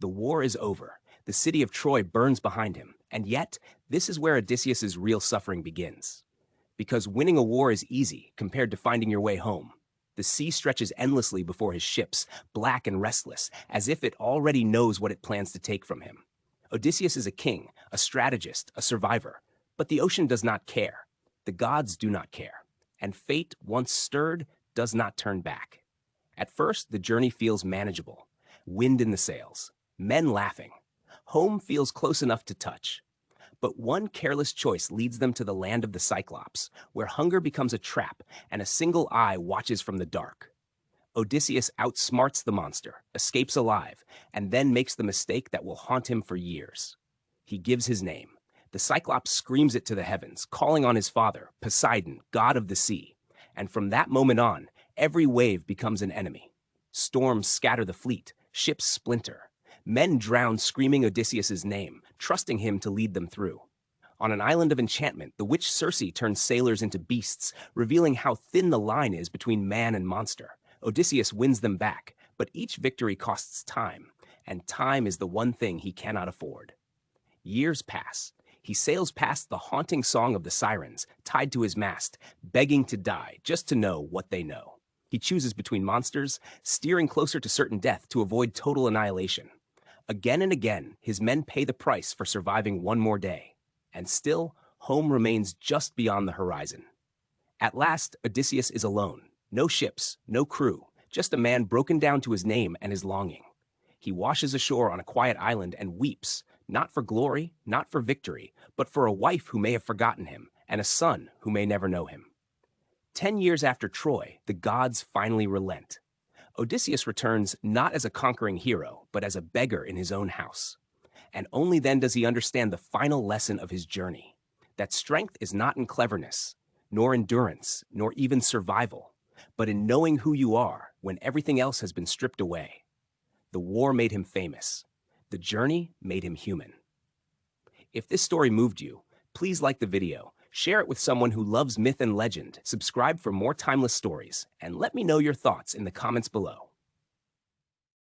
The war is over. The city of Troy burns behind him. And yet, this is where Odysseus's real suffering begins. Because winning a war is easy compared to finding your way home. The sea stretches endlessly before his ships, black and restless, as if it already knows what it plans to take from him. Odysseus is a king, a strategist, a survivor. But the ocean does not care. The gods do not care. And fate, once stirred, does not turn back. At first, the journey feels manageable. Wind in the sails. Men laughing. Home feels close enough to touch. But one careless choice leads them to the land of the Cyclops, where hunger becomes a trap and a single eye watches from the dark. Odysseus outsmarts the monster, escapes alive, and then makes the mistake that will haunt him for years. He gives his name. The Cyclops screams it to the heavens, calling on his father, Poseidon, god of the sea. And from that moment on, every wave becomes an enemy. Storms scatter the fleet, ships splinter. Men drown screaming Odysseus's name, trusting him to lead them through. On an island of enchantment, the witch Circe turns sailors into beasts, revealing how thin the line is between man and monster. Odysseus wins them back, but each victory costs time, and time is the one thing he cannot afford. Years pass. He sails past the haunting song of the sirens, tied to his mast, begging to die just to know what they know. He chooses between monsters, steering closer to certain death to avoid total annihilation. Again and again, his men pay the price for surviving one more day. And still, home remains just beyond the horizon. At last, Odysseus is alone. No ships, no crew, just a man broken down to his name and his longing. He washes ashore on a quiet island and weeps, not for glory, not for victory, but for a wife who may have forgotten him and a son who may never know him. 10 years after Troy, the gods finally relent. Odysseus returns not as a conquering hero, but as a beggar in his own house. And only then does he understand the final lesson of his journey, that strength is not in cleverness, nor endurance, nor even survival, but in knowing who you are when everything else has been stripped away. The war made him famous. The journey made him human. If this story moved you, please like the video, share it with someone who loves myth and legend, subscribe for more timeless stories, and let me know your thoughts in the comments below.